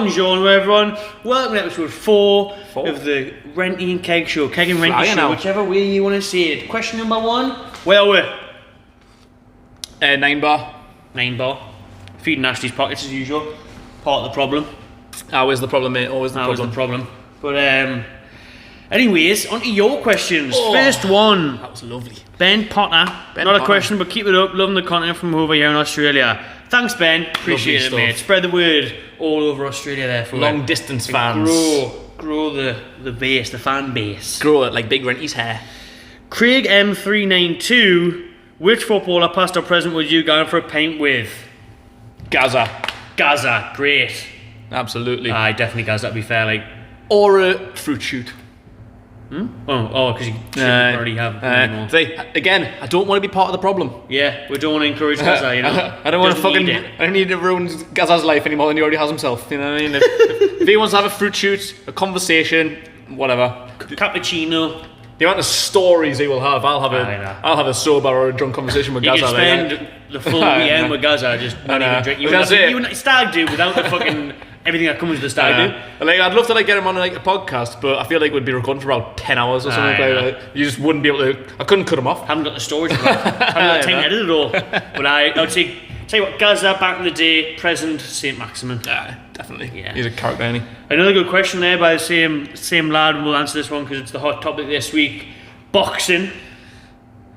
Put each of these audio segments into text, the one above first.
Bonjour, everyone. Welcome to episode 4 of the Renty and Keg Show. Keg and Renty Show, whichever way you want to say it. Question number 1. Where are we? 9 bar. 9 bar. Feeding Ashley's pockets as usual. Part of the problem. Always the problem, mate. Always the problem. But anyways, on to your questions. First one. That was lovely. Ben Potter. Not a question, but keep it up. Loving the content from over here in Australia. Thanks, Ben. Appreciate it, mate. Spread the word all over Australia there for long distance fans. Grow the base, the fan base. Grow it like Big Renty's hair. Craig M392. Which footballer, past or present, would you go for a pint with? Gaza, great. Absolutely. Aye, definitely Gaza, to be fair. Like, or a fruit shoot. Because you shouldn't already have anymore. Again, I don't want to be part of the problem. Yeah, we don't want to encourage Gaza, you know. I don't want to fucking. I don't need to ruin Gaza's life anymore than he already has himself. You know what I mean? If he wants to have a fruit shoot, a conversation, whatever. Cappuccino. The amount of stories he will have, I'll have a sober or a drunk conversation with Gaza. You can spend the full weekend with Gaza, just not even drinking. You wouldn't stag do without the fucking everything that comes with the stag do. Like, I'd love to get him on a podcast, but I feel like we'd be recording for about 10 hours or something. Like, you just wouldn't be able to. I couldn't cut him off. Haven't got the storage for that. Haven't got the time to edit it all. But I would say, tell you what, Gaza back in the day, present Saint Maximin. Definitely. Yeah. He's a character, isn't he? Another good question there by the same lad. We'll answer this one because it's the hot topic this week. Boxing.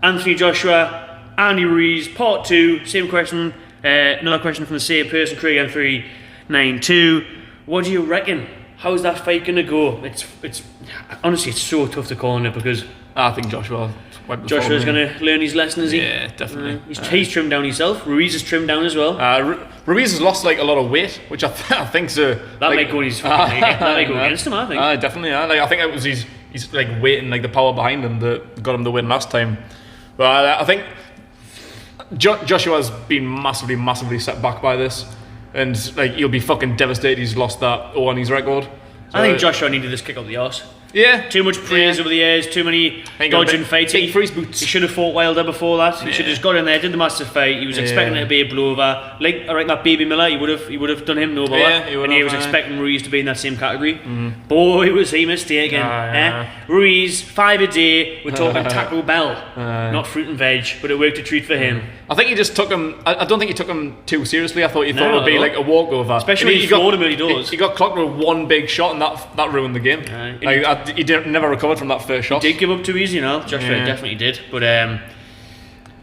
Anthony Joshua, Andy Ruiz, part 2. Same question. Another question from the same person, Craig M392. What do you reckon? How's that fight gonna go? It's honestly, it's so tough to call on it because I think Joshua's gonna learn his lesson, is he? Yeah, definitely. He's trimmed down himself. Ruiz has trimmed down as well. Ruiz has lost a lot of weight, which I think's that might go against him. I think. Definitely. I think it was his weight and the power behind him that got him the win last time. But I think Joshua's been massively set back by this. And he'll be fucking devastated he's lost that O on his record. So, I think Joshua needed this kick up the arse. Yeah. Too much praise over the years, too many dodging fights. Big for his boots. He should have fought Wilder before that. He should have just got in there, did the massive fight. He was expecting it to be a blowover. Like that baby Miller, he would have done him no bother. And he was expecting Ruiz to be in that same category. Boy, was he mistaken. Ruiz, 5 a day. We're talking Taco Bell, not fruit and veg, but it worked a treat for him. I think he just took him. I don't think he took him too seriously. I thought he thought it would be like a walkover. Especially when he floored him early doors. He got clocked with one big shot, and that ruined the game. He never recovered from that first shot. He did give up too easy, Joshua definitely did. But I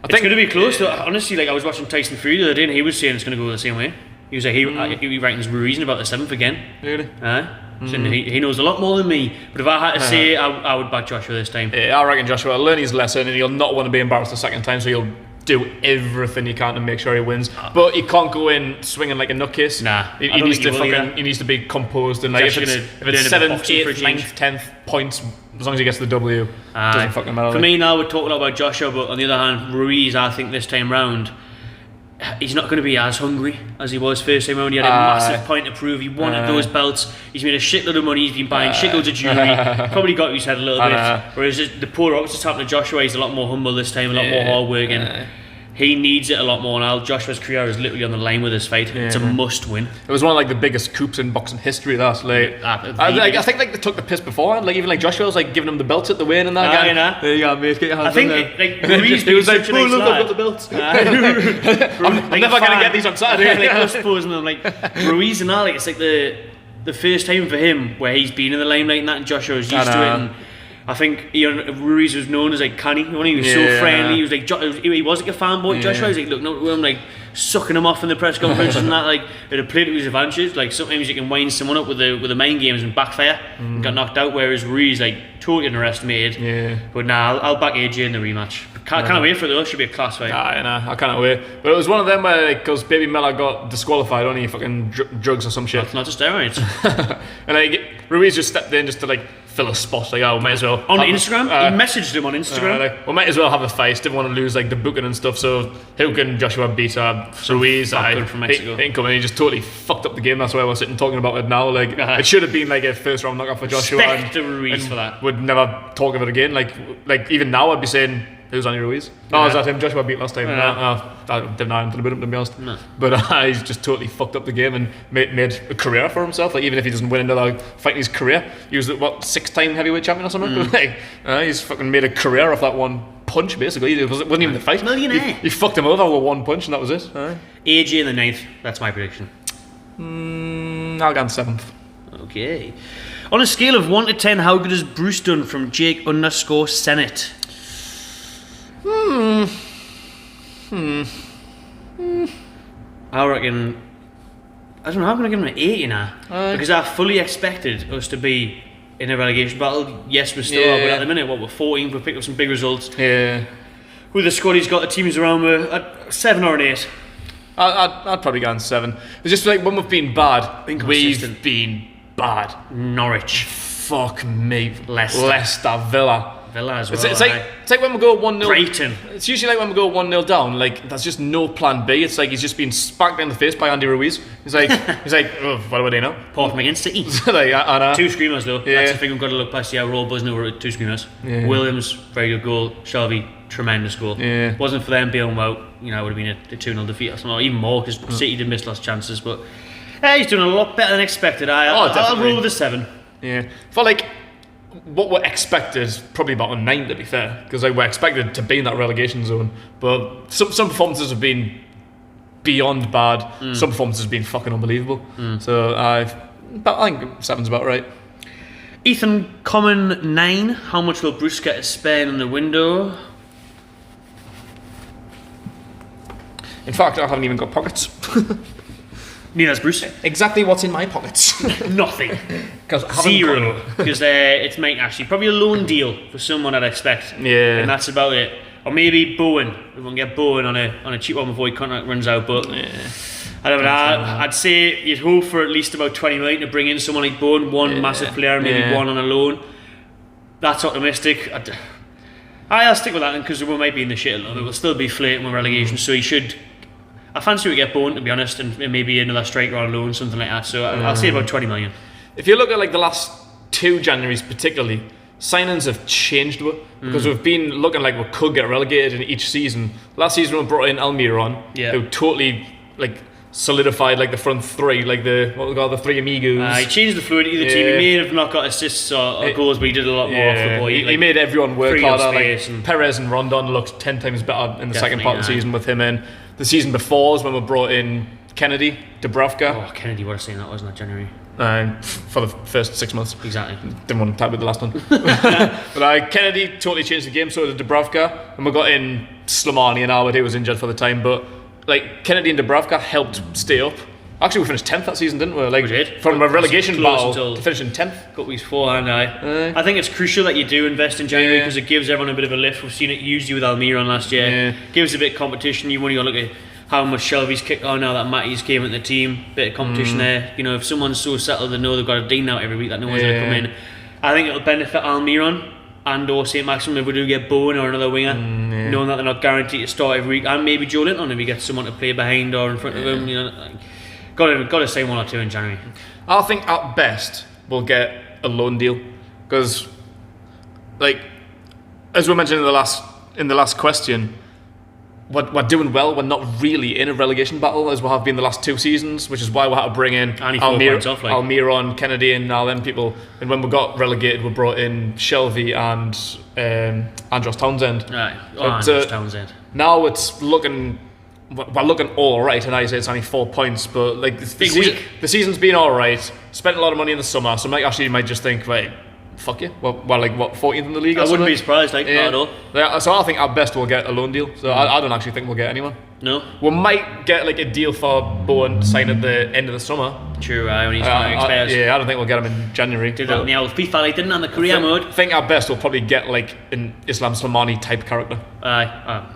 think it's going to be close. Honestly, I was watching Tyson Fury the other day, and he was saying it's going to go the same way. He was like, he reckons Ruiz in about the 7th again. Really? So he knows a lot more than me. But if I had to say, I would back Joshua this time. Yeah, I reckon Joshua will learn his lesson, and he'll not want to be embarrassed a second time, so he'll do everything he can to make sure he wins. But he can't go in swinging like a nutcase. He needs to be composed, and if it's 7th, 8th, 9th, 10th points, as long as he gets the W, doesn't fucking matter. For me now, we're talking about Joshua, but on the other hand, Ruiz, I think this time round, he's not going to be as hungry as he was first time round. He had a massive point to prove. He wanted those belts. He's made a shitload of money. He's been buying shitloads of jewellery. Probably got to his head a little bit. Whereas the polar opposite happened to Joshua. He's a lot more humble this time, a lot more hard working. He needs it a lot more now. Joshua's career is literally on the line with this fight. It's a must win. It was one of the biggest coups in boxing history. I think they took the piss before. Even Joshua was giving him the belts at the weigh-in and that. There you go, mate. Get your hands on there. Ruiz he was like, look, I've got the belts. I'm never going to get these on Saturday. Us posing them Ruiz and Ali. It's the first time for him where he's been in the limelight and that, and Joshua's used to it. And I think Ruiz was known as canny. He was so friendly. He was he was like a fanboy. Joshua was looking up to him, sucking him off in the press conferences and that. It had played to his advantage. Sometimes you can wind someone up with the mind games and backfire and got knocked out. Whereas Ruiz totally underestimated. But I'll back AJ in the rematch. Can't wait for it though. It should be a class fight. I can't wait. But it was one of them where because Baby Miller got disqualified on fucking drugs or some shit. That's not just steroids. And Ruiz just stepped in just to fill a spot. Might as well on Instagram. He messaged him on Instagram. We might as well have a fight. Didn't want to lose the booking and stuff. So who can Joshua beat? Ruiz. From Mexico. He he just totally fucked up the game. That's why we're sitting talking about it now. It should have been a first round knockout for Joshua. Respect to Ruiz for that. Would never talk of it again. Even now, I'd be saying Who's Andy Ruiz? Oh, is that him? Joshua beat last time. I didn't know anything about him, to be honest. No. But he's just totally fucked up the game and made a career for himself. Like, even if he doesn't win another fight in his career, he was, 6-time heavyweight champion or something? Like, he's fucking made a career off that one punch, basically. It wasn't even the fight. Millionaire. He fucked him over with one punch, and that was it. AJ in the 9th. That's my prediction. I'll go on 7th. Okay. On a scale of 1 to 10, how good is Bruce Dunn from Jake_Senate? I reckon. I don't know. I'm going to give him an 8, you know, because I fully expected us to be in a relegation battle. Yes, we still are, but at the minute, we're 14th. We've picked up some big results. Yeah. With the squad he's got, the teams around, we're at 7 or an 8. I'd probably go on 7. It's just like when we've been bad, we've been bad. Norwich. Fuck me. Leicester. Villa as well. It's like when we go 1-0. Brighton. It's usually like when we go 1-0 down. Like there's just no plan B. It's like he's just been smacked in the face by Andy Ruiz. He's like, oh, what do I do now? Portham against City. Like, 2 screamers though. Yeah. That's the thing we've got to look past. Yeah, we're all buzzing over 2 screamers. Yeah. Williams, very good goal. Shelby, tremendous goal. Yeah. Wasn't for them being out, you know, it would have been a 2-0 defeat or something, or even more, because City did miss lost chances. But he's doing a lot better than expected. I'll roll with a 7. Yeah. For like what we're expected is probably about a 9, to be fair, because like we're expected to be in that relegation zone. But some performances have been beyond bad. Some performances have been fucking unbelievable. So I think 7's about right. Ethan Common 9. How much will Bruce get to spend in the window? In fact, I haven't even got pockets. Neither has Bruce. Exactly what's in my pockets? Nothing. 0. Because it's actually probably a loan deal for someone I'd expect. Yeah. And that's about it. Or maybe Bowen. We won't get Bowen on a cheap one before his contract runs out. But I don't know. I'd say you'd hope for at least about 20 million to bring in someone like Bowen. One massive player, maybe one on a loan. That's optimistic. I'll stick with that because we might be in the shit a little bit. We'll still be flirting with relegation, so he should. I fancy we get Bowen, to be honest, and maybe another striker on loan, something like that. So I'll say about 20 million. If you look at like the last 2 Januaries particularly, signings have changed because we've been looking like we could get relegated in each season. Last season we brought in Almiron, who totally like solidified like the front 3, like the 3 amigos. He changed the fluidity of the team. He may have not got assists or goals, but he did a lot more off the ball. He made everyone work harder. Like Perez and Rondon looked 10 times better in the second part of the season with him in. The season before was when we brought in Kennedy, Dubravka. Oh, Kennedy, what a saying that was in that January. For the first 6 months. Exactly. Didn't want to tap with the last one. But Kennedy totally changed the game, so did Dubravka. And we got in Slimani and Albert, who was injured for the time. But like Kennedy and Dubravka helped stay up. Actually, we finished 10th that season, didn't we? Like, we did. From a relegation battle to finishing 10th. Got weeks beforehand, I think it's crucial that you do invest in January because it gives everyone a bit of a lift. We've seen it usually with Almiron last year. Gives a bit of competition. You've only got to look at how much Shelby's kicked on now that Matty's came into the team. Bit of competition there. You know, if someone's so settled they know they've got a Dean out every week that no one's going to come in, I think it'll benefit Almiron and or St. Maximum if we do get Bowen or another winger, knowing that they're not guaranteed to start every week, and maybe Joe Linton if he gets someone to play behind or in front of him. You know, got to say 1 or 2 in January. I think at best we'll get a loan deal because, like, as we mentioned in the last question, we're doing well. We're not really in a relegation battle as we have been the last 2 seasons, which is why we had to bring in Almiron, Kennedy, and all them people. And when we got relegated, we brought in Shelby and Andros Townsend. Right, Andros Townsend. Now it's looking. We're looking all right, and I say it's only 4 points, but like the season's been all right. Spent a lot of money in the summer, so you might just think, right, fuck you. Well, like what 14th in the league? I wouldn't be surprised, not at all. Yeah, so I think at best we'll get a loan deal. So I don't actually think we'll get anyone. No, we might get like a deal for Bowen to sign at the end of the summer. True, only expires. I don't think we'll get him in January. Did that in the old FIFA, like, didn't on the career mode. I think at best we'll probably get like an Islam Slimani type character.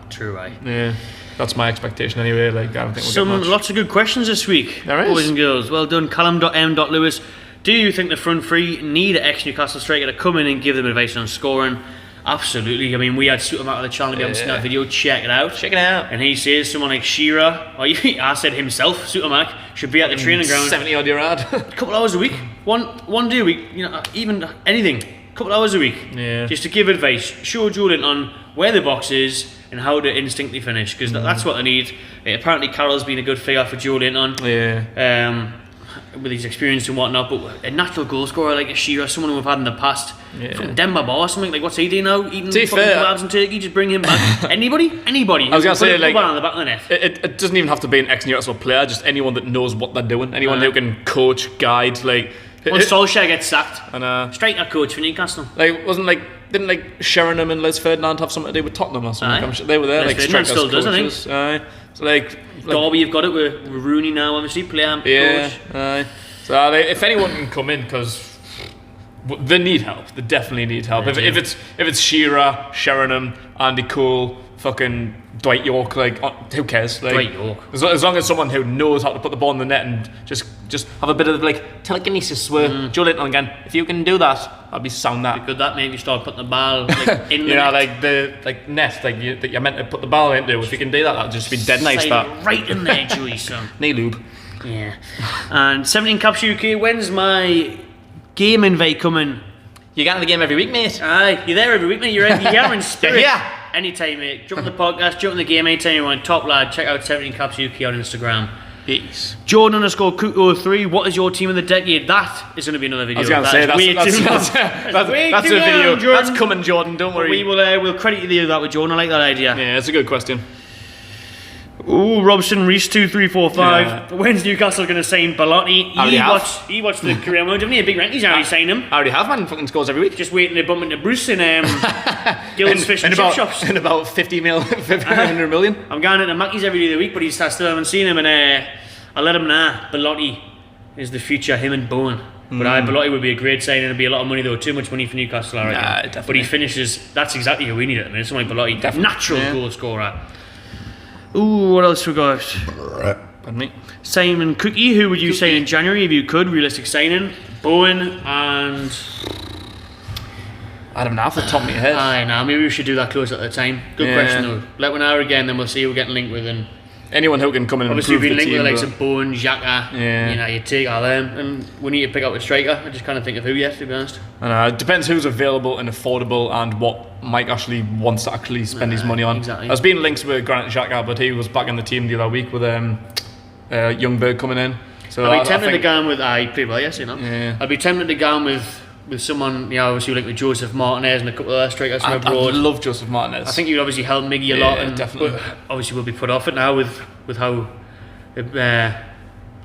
True, Yeah. That's my expectation anyway. Like, I don't think we'll get much. Lots of good questions this week, boys and girls. Well done. Callum.m.lewis. Do you think the front 3 need an ex-Newcastle striker to come in and give them advice on scoring? Absolutely. I mean, we had Suitamac on the channel. If you haven't seen that video, check it out. And he says someone like Shearer, or I said himself, Suitamac, should be at the training ground 70 odd year ad. a couple hours a week, one day a week. You know, even anything. couple hours a week, just to give advice, show Joe Linton where the box is and how to instinctively finish, because that's what they need. Apparently Carroll's been a good figure for Joe Linton. With his experience and whatnot, but a natural goal scorer like a Shearer, someone who we've had in the past, from Denver Bar or something, like what's he doing now? Eating fucking kebabs and turkey, just bring him back. Anybody? I was going to say, like, on the back of the net. It doesn't even have to be an ex-Newcastle player, just anyone that knows what they're doing, anyone who can coach, guide, like... When Solskjaer gets sacked, striker coach for Newcastle. Didn't Sheringham and Les Ferdinand have something to do with Tottenham or something? I'm sure they were there, Les Ferdinand still does, coaches. I think. Derby, you've got it with Rooney now, obviously, player, coach. So if anyone can come in, because they need help, they definitely need help. If it's Shearer, Sheringham, Andy Cole, fucking Dwight York, like, who cares? Like, Dwight York. As long as someone who knows how to put the ball in the net and just have a bit of like telekinesis where Joe Linton again, if you can do that, I'll be sound that. Could that maybe start putting the ball like, in the net? Like the net that you're meant to put the ball into. If you can do that, that'll just be dead nice. That right in there, Joey, son. Knee lube. Yeah. And 17 Caps UK, when's my game invite coming? You get in the game every week, mate. Aye, you're there every week, mate. You're here in spirit. Yeah. Anytime, mate. Jump on the podcast, jump in the game anytime you want. Top lad, check out 17 Caps UK on Instagram. Peace. Jordan_Cook03, what is your team of the decade? That is going to be another video. I was going to say, that's a video. That's coming, Jordan, don't worry. We'll credit you that with Jordan. I like that idea. Yeah, it's a good question. Ooh, Robson Ruiz 2345. When's Newcastle going to sign Belotti? He watched the career mode, didn't he? A big Renty's already signed him. I already have, man. Fucking scores every week. Just waiting to bump into Bruce in Gill's Fish and Chip Shops. In about 500 million. I'm going into Mackey's every day of the week, but I still haven't seen him, and I let him know. Belotti is the future, him and Bowen. But Belotti would be a great signing. It'd be a lot of money though. Too much money for Newcastle, I reckon. Definitely. But he finishes. That's exactly who we need at the minute. Someone like Belotti, natural goal scorer. Ooh, what else we got? Pardon me. Simon Cookie, who would you sign in January if you could? Realistic signing. Bowen and... I don't know, off the top of my head. Aye, nah, maybe we should do that close at the time. Good question though. Let one hour again, then we'll see who we're getting linked with. And anyone who can come in and obviously improve the team. Obviously we've been linked with the likes of Bowen, Xhaka, you know, you take all them, and we need to pick out a striker. I just can't think of who yet, to be honest. It depends who's available and affordable and what Mike actually wants to actually spend his money on. Exactly. There's been links with Granit Xhaka, but he was back in the team the other week with Youngberg coming in. So I'd be tempted to go on with... I played well yesterday, no? Yeah. I'd be tempted to go on with someone, you know, obviously like with Joseph Martinez and a couple of other strikers from abroad. I love Joseph Martinez. I think you'd obviously help Miggy a lot, and definitely. But obviously we'll be put off it now with how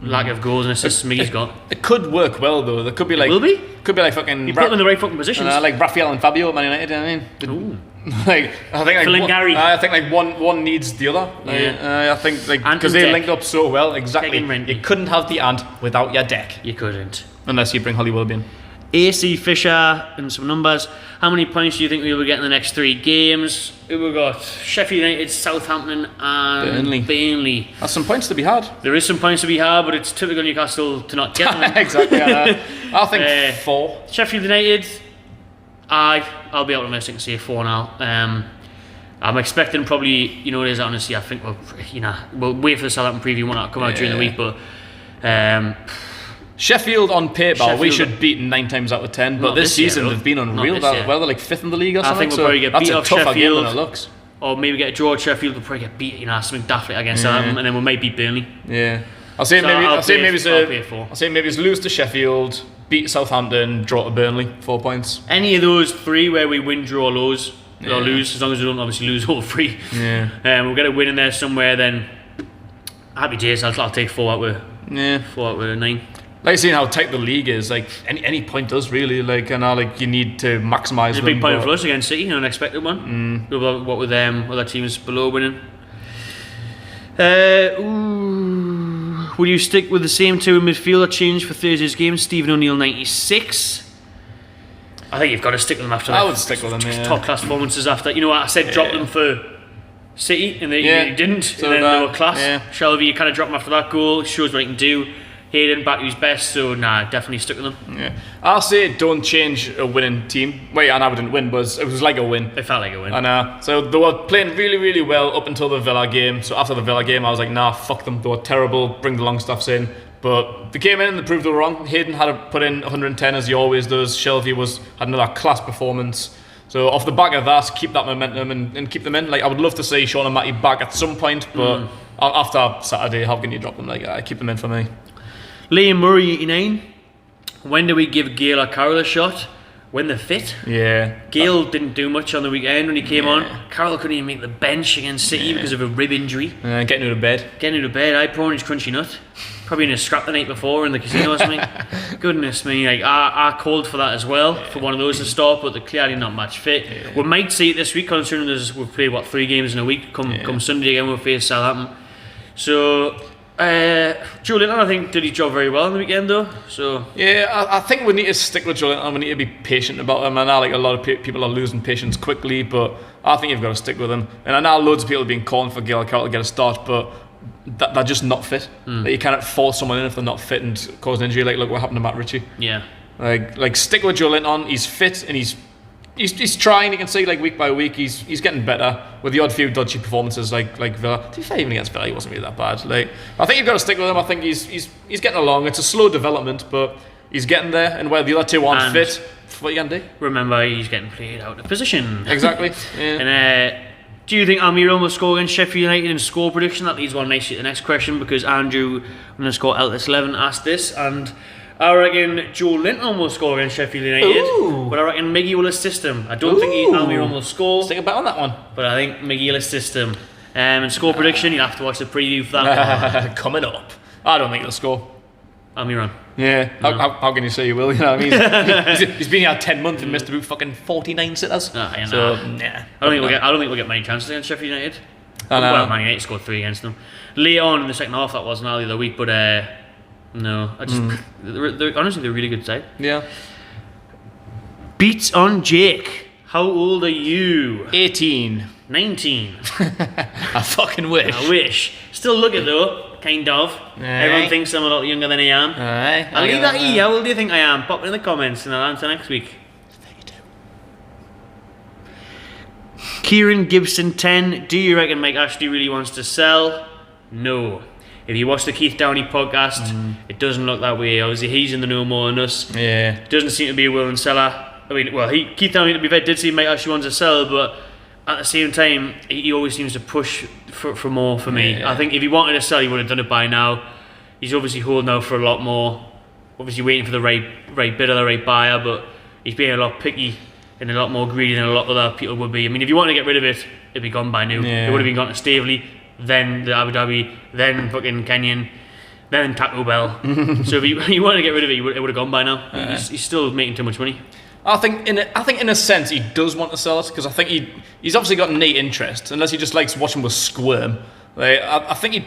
lack of goals and assists Miggy's got. It could work well though. There could be like... It will be? Could be like fucking... You put them in the right fucking positions. Like Raphael and Fabio at Man United, you know what I mean? Ooh. I think Phil and Gary. I think like one needs the other. I think like because they linked up so well. Exactly. You couldn't have the ant without your deck. You couldn't. Unless you bring Holly Willoughby in. AC Fisher and some numbers. How many points do you think we will get in the next 3 games? We've got Sheffield United, Southampton and Burnley. That's some points to be had. There is some points to be had, but it's typical Newcastle to not get them. Exactly. I think 4. Sheffield United, I'll be optimistic and say 4 now. I'm expecting probably, you know, it is honestly, I think we'll wait for the Southampton preview, won't it come out during the week, but Sheffield on paper, we should beat 9 times out of 10, but this season they've been unreal. They're like 5th in the league or something. I think we'll probably get beat off Sheffield. Game than it looks. Or maybe get a draw at Sheffield, we'll probably get beat, something daft against them, and then we might beat Burnley. Yeah. I'll say maybe it's lose to Sheffield, beat Southampton, draw to Burnley, 4 points. Any of those 3 where we win, draw, lose, as long as we don't obviously lose all 3. Yeah. We'll get a win in there somewhere. Then happy days. I'll take 4 out of 9. Like seeing how tight the league is, like any point does really, like, and you need to maximise. It's a big point for us against City, an unexpected one. What with other teams below winning. Would you stick with the same 2 in midfield or change for Thursday's game? Stephen O'Neill 96. I think you've got to stick with them after that. I would stick with them, top class performances after. You know what, I said drop them for City, and you didn't, so and then they were class. Shelby, you kind of drop them after that goal, shows what he can do. Hayden back to his best, so definitely stuck with them. Yeah, I'll say don't change a winning team. Wait, I know we didn't win, but it was like a win. It felt like a win. I know. So they were playing really, really well up until the Villa game. So after the Villa game, I was like, nah, fuck them. They were terrible. Bring the Longstaffs in. But they came in and they proved they were wrong. Hayden had to put in 110 as he always does. Shelby had another class performance. So off the back of that, keep that momentum and keep them in. Like, I would love to see Sean and Matty back at some point, but after Saturday, how can you drop them? Like, keep them in for me. Liam Murray 89. When do we give Gale or Carroll a shot? When they're fit. Yeah. Gale didn't do much on the weekend when he came on. Carroll couldn't even make the bench against City because of a rib injury. Getting out of bed. I prawn his crunchy nut. Probably in a scrap the night before in the casino or something. Goodness me, like I called for that as well, for one of those to start, but they're clearly not match fit. Yeah. We might see it this week, considering we've played 3 games in a week. Come Sunday again, we'll face Southampton. So Julian, I think did his job very well on the weekend though. So yeah, I think we need to stick with Julian and we need to be patient about him. I know like a lot of people are losing patience quickly, but I think you've got to stick with him. And I know loads of people have been calling for Gale Carroll to get a start, but they're just not fit. Like, you cannot force someone in if they're not fit and cause an injury. Like look what happened to Matt Ritchie. Yeah. Like stick with Julian on. He's fit and he's trying. You can see like week by week he's getting better with the odd few dodgy performances like Villa. To be fair, even against Villa he wasn't really that bad. Like I think you've got to stick with him. I think he's getting along. It's a slow development, but he's getting there. And where the other two aren't fit, what you gonna do? Remember, he's getting played out of position. Exactly. Yeah. And do you think Almiron will score against Sheffield United in score prediction? That leads one nicely to the next question, because Andrew _Eltis 11 asked this, and I reckon Joe Linton will score against Sheffield United, but I reckon Miggy will assist him. I don't think Almiron will score. Stick a bet on that one. But I think Miggy will assist him. And score prediction, you'll have to watch the preview for that. Coming up. I don't think he'll score. Almiron. Yeah, how can you say he will? You know what I mean? he's been here 10 months and missed about fucking 49 sitters. So, I don't think we'll get many chances against Sheffield United. Well, Man United scored 3 against them. Later on in the second half, that wasn't all the other week, but no, I just honestly they're a really good side. Yeah. Beats on Jake. How old are you? 18. 19. I fucking wish. I wish. Still look it though. Kind of. Everyone thinks I'm a lot younger than I am. I'll leave that E. How old do you think I am? Pop it in the comments and I'll answer next week. 32. Kieran Gibson 10. Do you reckon Mike Ashley really wants to sell? No. If you watch the Keith Downey podcast, it doesn't look that way. Obviously, he's in the know more than us. Yeah. Doesn't seem to be a willing seller. I mean, well, Keith Downey, to be fair, did seem Mike Ashley wants to sell, but at the same time, he always seems to push for more for me. Yeah. I think if he wanted to sell, he would have done it by now. He's obviously holding out for a lot more. Obviously waiting for the right bidder, the right buyer, but he's being a lot picky and a lot more greedy than a lot of other people would be. I mean, if you wanted to get rid of it, it'd be gone by now. Yeah. It would have been gone to Staveley, then the Abu Dhabi, then fucking Kenyan, then Taco Bell. So if you wanted to get rid of it, it would have gone by now. He's still making too much money. I think in a sense he does want to sell it, because I think he's obviously got innate interest, unless he just likes watching us squirm. Like, I think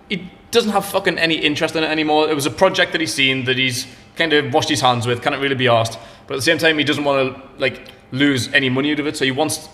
he doesn't have fucking any interest in it anymore. It was a project that he's seen that he's kind of washed his hands with, can't really be asked. But at the same time, he doesn't want to like lose any money out of it. So he wants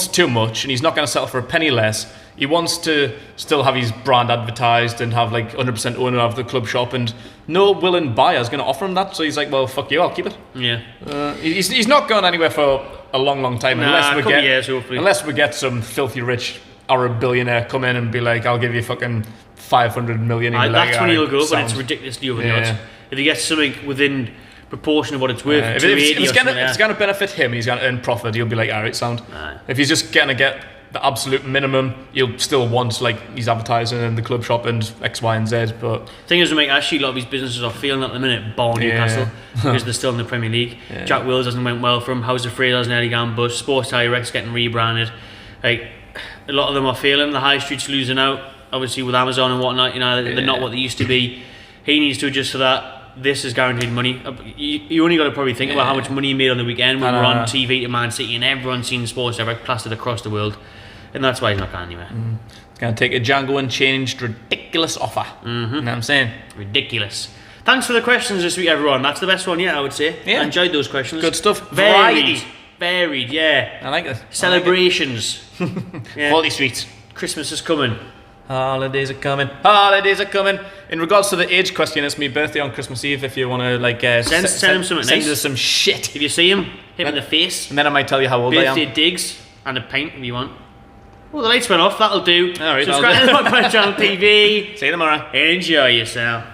too much, and he's not going to settle for a penny less. He wants to still have his brand advertised and have like 100% owner of the club shop, and no willing buyer is going to offer him that. So he's like, well, fuck you, I'll keep it. Yeah. He's not going anywhere for a long time unless we get some filthy rich Arab billionaire come in and be like, I'll give you fucking 500 million. That's when he'll go, but it's ridiculously over the odds. If he gets something within proportion of what it's worth, if it's going to benefit him, he's going to earn profit, he'll be like, alright, sound. If he's just going to get the absolute minimum, he'll still want like he's advertising in the club shop and X, Y, and Z. But the thing is, to make actually a lot of these businesses are feeling at the minute, Newcastle, because they're still in the Premier League. Yeah. Jack Wills hasn't went well for him. House of Fraser's nearly gone bust. Sports Direct getting rebranded. Like a lot of them are failing. The high street's losing out. Obviously with Amazon and whatnot, they're not what they used to be. He needs to adjust to that. This is guaranteed money. You only got to probably think about how much money he made on the weekend when we're on TV to Man City and everyone's seen Sports Direct plastered across the world. And that's why he's not going anywhere. It's going to take a Django Unchained ridiculous offer. You know what I'm saying? Ridiculous. Thanks for the questions this week, everyone. That's the best one yet, I would say. Yeah. I enjoyed those questions. Good stuff. Varied, yeah. I like it. Celebrations. Quality Streets. Christmas is coming. Holidays are coming. Holidays are coming. In regards to the age question, it's my birthday on Christmas Eve. If you want to like send him something send nice. us some shit. If you see him, hit him in the face. And then I might tell you how old I am. Birthday digs and a pint if you want. Well, the lights went off. That'll do. All right. Subscribe to my channel TV. See you tomorrow. Enjoy yourself.